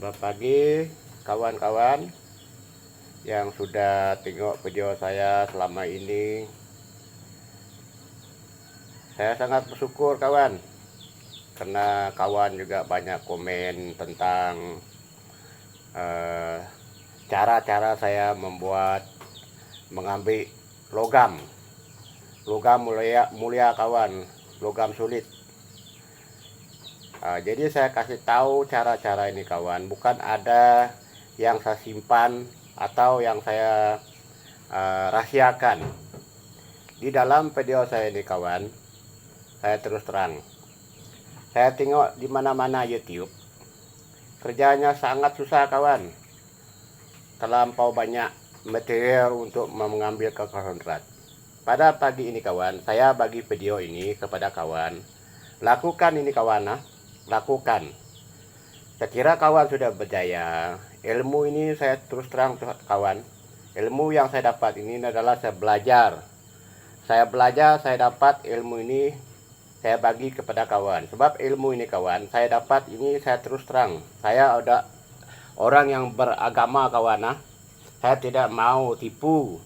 Selamat pagi kawan-kawan yang sudah tengok video saya selama ini. Saya sangat bersyukur kawan, karena kawan juga banyak komen tentang cara-cara saya mengambil logam mulia kawan, logam sulit. Jadi saya kasih tahu cara-cara ini kawan, bukan ada yang saya simpan atau yang saya rahasiakan. Di dalam video saya ini kawan, saya terus terang, saya tengok di mana-mana YouTube, kerjanya sangat susah kawan, terlampau banyak material untuk mengambil konsentrat. Pada pagi ini kawan, saya bagi video ini kepada kawan, lakukan ini kawan, lakukan. Saya kira kawan sudah berjaya. Ilmu ini saya terus terang kawan, ilmu yang saya dapat ini adalah saya belajar, saya dapat ilmu ini, saya bagi kepada kawan. Sebab ilmu ini kawan, saya dapat ini, saya terus terang, saya ada orang yang beragama kawan. Saya tidak mau tipu,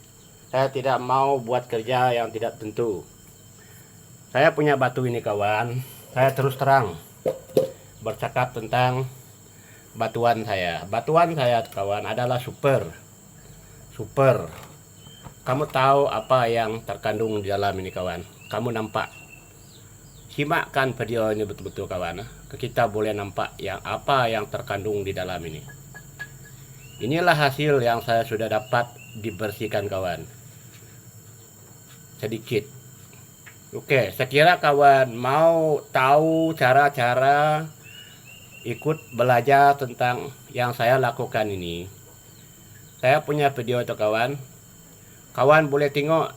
saya tidak mau buat kerja yang tidak tentu. Saya punya batu ini kawan, saya terus terang bercakap tentang batuan saya. Batuan saya kawan adalah super. Kamu tahu apa yang terkandung di dalam ini kawan? Kamu nampak? Simakkan video ini betul-betul kawan. Kita boleh nampak apa yang terkandung di dalam ini. Inilah hasil yang saya sudah dapat dibersihkan kawan. Sedikit. Oke, saya kira kawan mau tahu cara-cara ikut belajar tentang yang saya lakukan ini. Saya punya video itu kawan. Kawan boleh tengok,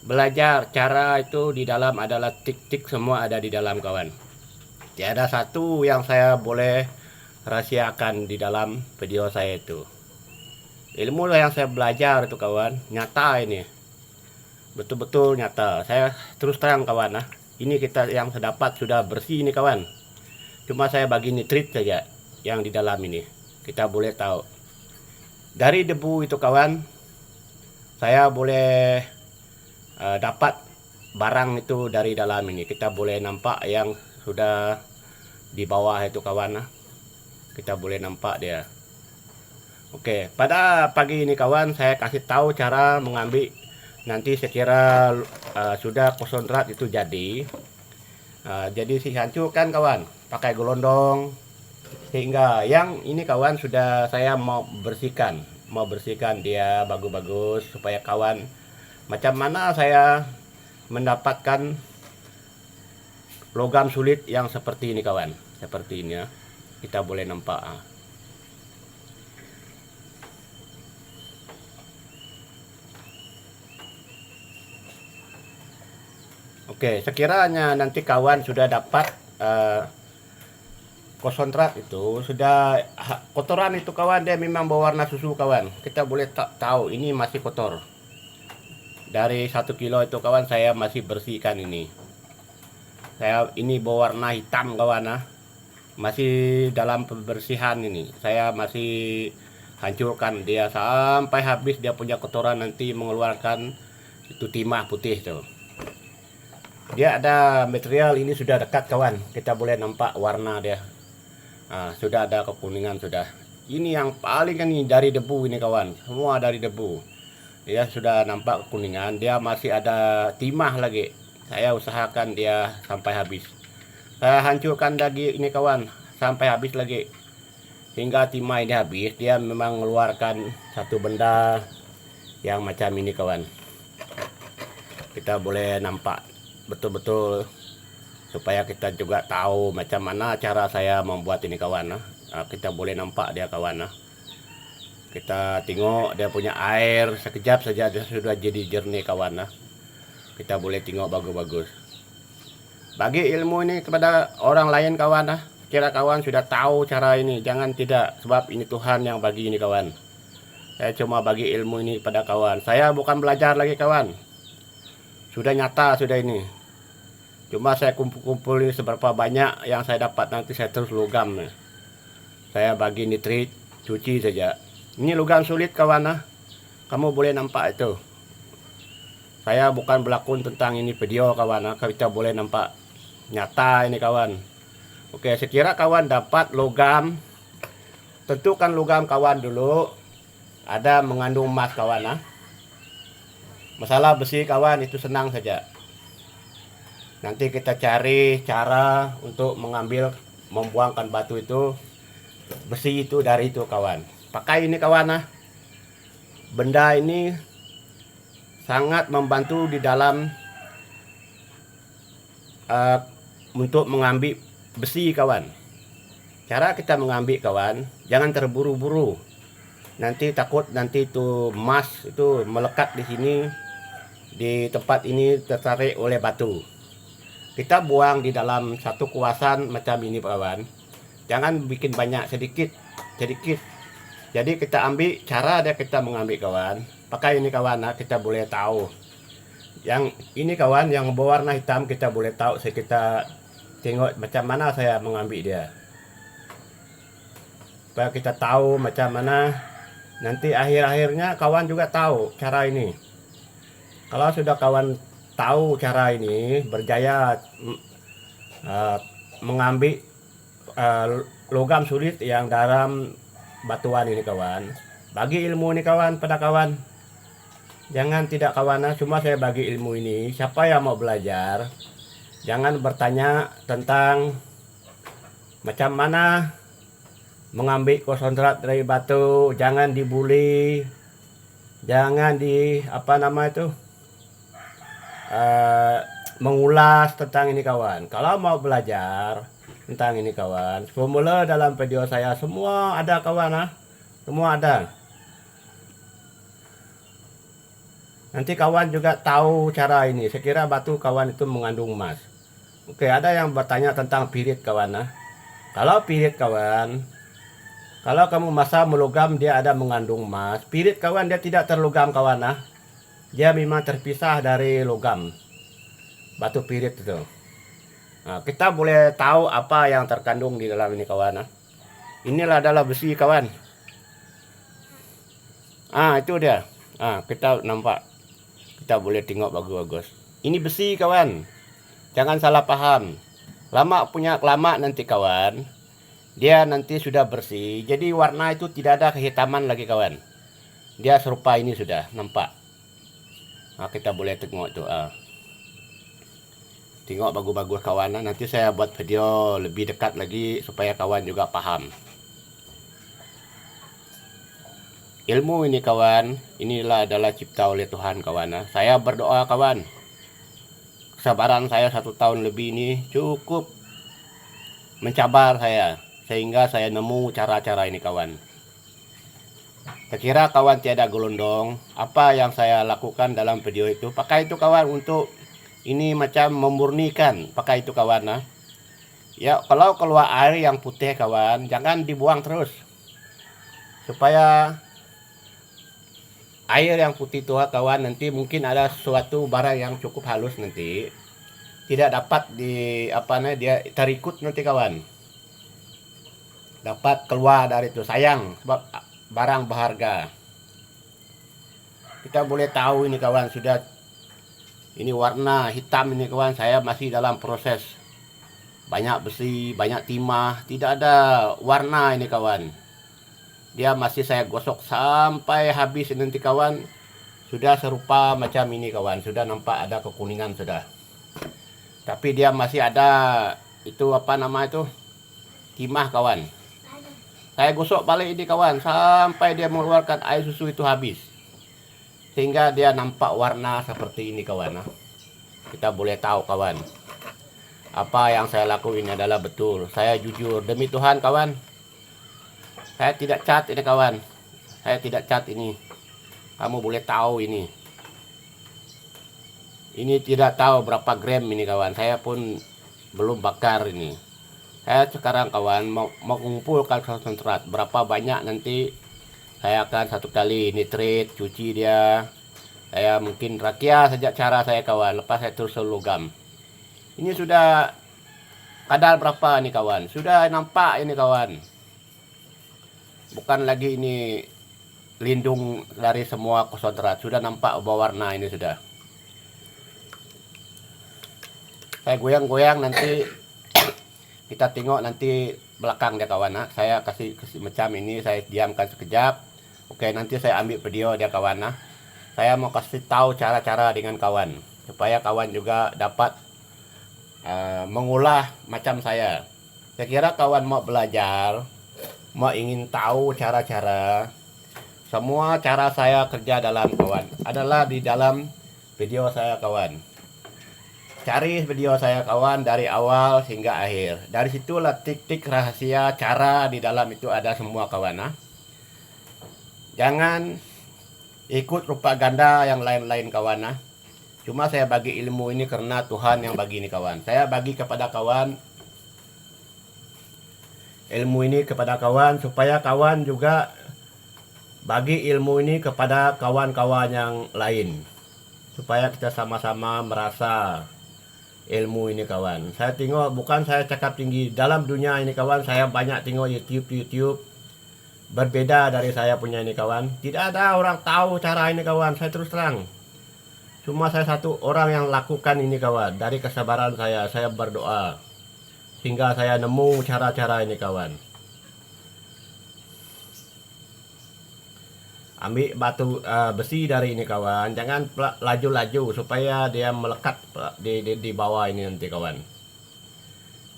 belajar cara itu di dalam adalah tik-tik, semua ada di dalam kawan. Tiada satu yang saya boleh rahasiakan di dalam video saya itu. Ilmu yang saya belajar itu kawan, nyata ini. Betul-betul nyata. Saya terus terang kawan. Ini kita yang saya dapat sudah bersih ini kawan. Cuma saya bagi nitrit saja yang di dalam ini. Kita boleh tahu. Dari debu itu kawan, saya boleh dapat barang itu dari dalam ini. Kita boleh nampak yang sudah di bawah itu kawan. Kita boleh nampak dia. Oke, pada pagi ini kawan, saya kasih tahu cara mengambil. Nanti saya kira sudah konsentrat itu jadi. Jadi hancurkan kawan, pakai gelondong, sehingga yang ini kawan sudah saya mau bersihkan dia bagus-bagus, supaya kawan macam mana saya mendapatkan logam sulit yang seperti ini kawan, seperti ini ya. Kita boleh nampak. Oke, sekiranya nanti kawan sudah dapat konsentrat itu, sudah kotoran itu kawan, dia memang berwarna susu kawan. Kita boleh tahu ini masih kotor. Dari 1 kilo itu kawan, saya masih bersihkan ini. Saya ini berwarna hitam kawan. Masih dalam pembersihan ini. Saya masih hancurkan dia sampai habis, dia punya kotoran nanti mengeluarkan itu timah putih tuh. Dia ada material ini sudah dekat kawan, kita boleh nampak warna dia. Sudah ada kekuningan sudah. Ini yang paling ini dari debu ini kawan, semua dari debu. Dia sudah nampak kekuningan, dia masih ada timah lagi. Saya usahakan dia sampai habis. Saya hancurkan lagi ini kawan, sampai habis lagi. Hingga timah ini habis, dia memang mengeluarkan satu benda yang macam ini kawan. Kita boleh nampak betul-betul, supaya kita juga tahu macam mana cara saya membuat ini kawan. Kita boleh nampak dia kawan. Kita tengok dia punya air, sekejap saja dia sudah jadi jernih kawan. Kita boleh tengok bagus-bagus. Bagi ilmu ini kepada orang lain kawan. Kira kawan sudah tahu cara ini, jangan tidak, sebab ini Tuhan yang bagi ini kawan. Saya cuma bagi ilmu ini pada kawan. Saya bukan belajar lagi kawan, sudah nyata sudah ini. Cuma saya kumpul-kumpul ini seberapa banyak yang saya dapat, nanti saya terus logam. Saya bagi nitrit, cuci saja. Ini logam sulit kawan. Kamu boleh nampak itu. Saya bukan berlakon tentang ini video kawan. Kita boleh nampak nyata ini kawan. Oke, sekira kawan dapat logam, tentukan logam kawan dulu. Ada mengandung emas kawan. Masalah besi kawan itu senang saja. Nanti kita cari cara untuk membuangkan batu itu, besi itu dari itu kawan. Pakai ini kawan. Benda ini sangat membantu di dalam untuk mengambil besi kawan. Cara kita mengambil kawan, jangan terburu-buru. Nanti takut nanti itu emas itu melekat di sini, di tempat ini tertarik oleh batu. Kita buang di dalam satu kuasan macam ini kawan. Jangan bikin banyak, sedikit. Jadi kita ambil cara dia kita mengambil kawan. Pakai ini kawan, kita boleh tahu. Yang ini kawan yang berwarna hitam kita boleh tahu. Kita tengok macam mana saya mengambil dia. Supaya kita tahu macam mana. Nanti akhir-akhirnya kawan juga tahu cara ini. Kalau sudah kawan tahu cara ini, berjaya mengambil logam sulit yang dalam batuan ini kawan. Bagi ilmu ini kawan pada kawan. Jangan tidak kawan, cuma saya bagi ilmu ini. Siapa yang mau belajar, jangan bertanya tentang macam mana mengambil konsentrat dari batu. Jangan dibully. Jangan mengulas tentang ini kawan. Kalau mau belajar tentang ini kawan, formula dalam video saya semua ada kawan. Semua ada. Nanti kawan juga tahu cara ini. Sekira batu kawan itu mengandung emas. Oke, ada yang bertanya tentang pirit kawan. Kalau pirit kawan, kalau kamu masa melogam dia ada mengandung emas. Pirit kawan dia tidak terlogam kawan. Dia memang terpisah dari logam. Batu pirit itu. Nah, kita boleh tahu apa yang terkandung di dalam ini kawan. Inilah adalah besi kawan. Itu dia. Kita nampak. Kita boleh tengok bagus-bagus. Ini besi kawan. Jangan salah paham. Lama nanti kawan. Dia nanti sudah bersih. Jadi warna itu tidak ada kehitaman lagi kawan. Dia serupa ini sudah nampak. Kita boleh tengok tuh. Tengok bagus-bagus kawan. Nanti saya buat video lebih dekat lagi supaya kawan juga paham. Ilmu ini kawan, inilah adalah cipta oleh Tuhan kawan. Saya berdoa kawan. Kesabaran saya 1 tahun lebih ini cukup mencabar saya. Sehingga saya nemu cara-cara ini kawan. Sekira kawan tiada gelondong, apa yang saya lakukan dalam video itu, pakai itu kawan untuk ini macam memurnikan, pakai itu kawan. Ya, kalau keluar air yang putih kawan, jangan dibuang terus. Supaya air yang putih itu kawan nanti mungkin ada suatu barang yang cukup halus nanti tidak dapat dia terikut nanti kawan. Dapat keluar dari itu, sayang sebab barang berharga. Kita boleh tahu ini kawan sudah ini warna hitam ini kawan. Saya masih dalam proses banyak besi, banyak timah, tidak ada warna ini kawan. Dia masih saya gosok sampai habis nanti kawan. Sudah serupa macam ini kawan. Sudah nampak ada kekuningan sudah. Tapi dia masih ada itu timah kawan. Saya gosok balik ini kawan sampai dia mengeluarkan air susu itu habis. Sehingga dia nampak warna seperti ini kawan. Kita boleh tahu kawan. Apa yang saya lakuin adalah betul. Saya jujur demi Tuhan kawan. Saya tidak cat ini kawan. Saya tidak cat ini. Kamu boleh tahu ini. Ini tidak tahu berapa gram ini kawan. Saya pun belum bakar ini. Saya sekarang kawan mau mengumpulkan konsentrat. Berapa banyak nanti saya akan 1 kali nitrit, cuci dia. Saya mungkin rakia saja cara saya kawan. Lepas saya terus logam. Ini sudah kadar berapa nih kawan. Sudah nampak ini kawan. bukan lagi ini lindung dari semua konsentrat. Sudah nampak berwarna ini sudah. Saya goyang-goyang, nanti kita tengok nanti belakang dia kawan. Saya kasih macam ini, saya diamkan sekejap. Oke, nanti saya ambil video dia kawan. Saya mau kasih tahu cara-cara dengan kawan supaya kawan juga dapat mengolah macam saya. Saya kira kawan mau belajar, mau ingin tahu cara-cara. Semua cara saya kerja dalam kawan adalah di dalam video saya kawan. Cari video saya kawan dari awal hingga akhir. Dari situlah tik-tik rahasia cara di dalam itu ada semua kawan. Jangan ikut propaganda yang lain-lain kawan. Cuma saya bagi ilmu ini karena Tuhan yang bagi ini kawan. Saya bagi kepada kawan ilmu ini kepada kawan supaya kawan juga bagi ilmu ini kepada kawan-kawan yang lain. Supaya kita sama-sama merasa ilmu ini kawan. Saya tengok, bukan saya cakap tinggi dalam dunia ini kawan, saya banyak tengok YouTube berbeda dari saya punya ini kawan. Tidak ada orang tahu cara ini kawan, saya terus terang. Cuma saya satu orang yang lakukan ini kawan. Dari kesabaran saya berdoa hingga saya nemu cara-cara ini kawan. Ambil batu besi dari ini kawan, jangan laju-laju supaya dia melekat di bawah ini nanti kawan.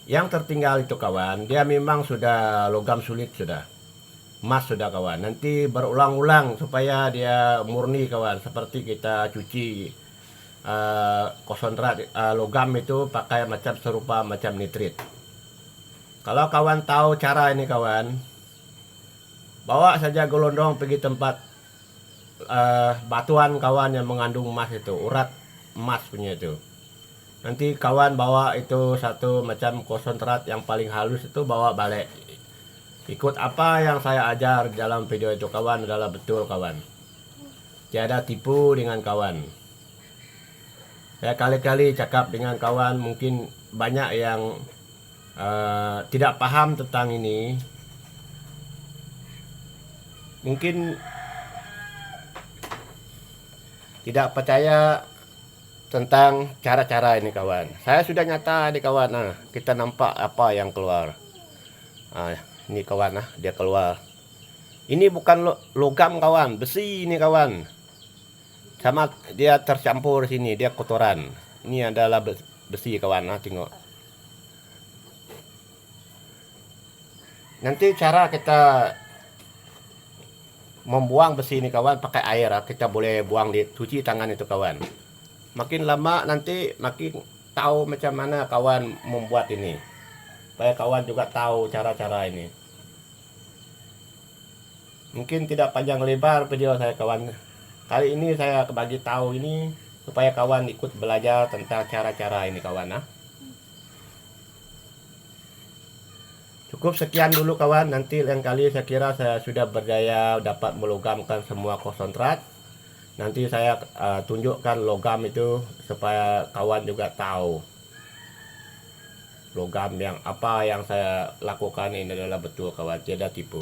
Yang tertinggal itu kawan, dia memang sudah logam sulit sudah, emas sudah kawan. Nanti berulang-ulang supaya dia murni kawan, seperti kita cuci konsentrat logam itu pakai macam serupa macam nitrit. Kalau kawan tahu cara ini kawan, bawa saja gelondong pergi tempat batuan kawan yang mengandung emas itu, urat emas punya itu. Nanti kawan bawa itu satu macam konsentrat yang paling halus itu, bawa balik. Ikut apa yang saya ajar dalam video itu kawan adalah betul kawan. Tiada tipu dengan kawan. Saya kali-kali cakap dengan kawan, mungkin banyak yang tidak paham tentang ini. Mungkin tidak percaya tentang cara-cara ini kawan. Saya sudah nyata di kawan. Kita nampak apa yang keluar. Ini kawan, dia keluar. Ini bukan logam kawan, besi ini kawan. Sama dia tercampur sini, dia kotoran. Ini adalah besi kawan, tengok. Nanti cara kita membuang besi ini kawan pakai air, kita boleh buang di cuci tangan itu kawan. Makin lama nanti makin tahu macam mana kawan membuat ini, supaya kawan juga tahu cara-cara ini. Mungkin tidak panjang lebar video saya kawan. Kali ini saya bagi tahu ini supaya kawan ikut belajar tentang cara-cara ini kawan. Cukup sekian dulu kawan, nanti lain kali saya kira saya sudah berdaya dapat melogamkan semua konsentrat. Nanti saya tunjukkan logam itu supaya kawan juga tahu logam yang apa yang saya lakukan ini adalah betul kawan, tidak tipu.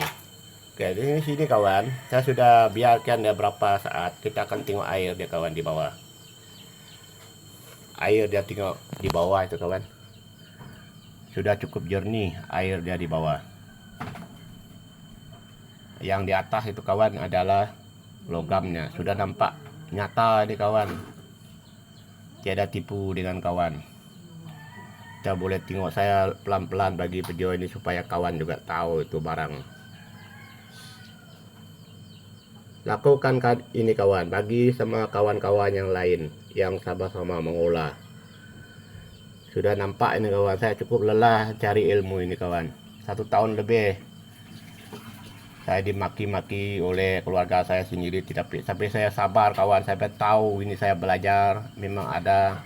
Oke, di sini kawan, saya sudah biarkan dia berapa saat. Kita akan tengok air dia kawan di bawah. Air dia tengok di bawah itu kawan. Sudah cukup jernih air dia di bawah. Yang di atas itu kawan adalah logamnya. Sudah nampak nyata ini kawan. Tiada tipu dengan kawan. Kita boleh tengok, saya pelan-pelan bagi video ini supaya kawan juga tahu itu barang. Lakukan ini kawan, bagi sama kawan-kawan yang lain yang sama-sama mengolah. Sudah nampak ini kawan, saya cukup lelah cari ilmu ini kawan. 1 tahun lebih saya dimaki-maki oleh keluarga saya sendiri, tapi saya sabar kawan. Saya tahu ini saya belajar, memang ada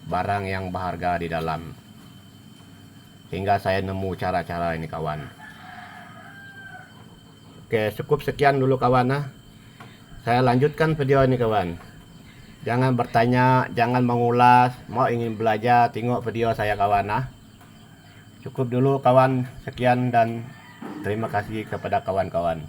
barang yang berharga di dalam, hingga saya nemu cara-cara ini kawan. Oke, cukup sekian dulu kawan. Saya lanjutkan video ini kawan. Jangan bertanya, jangan mengulas, mau ingin belajar tengok video saya kawan. Cukup dulu kawan, sekian dan Terima kasih kepada kawan-kawan.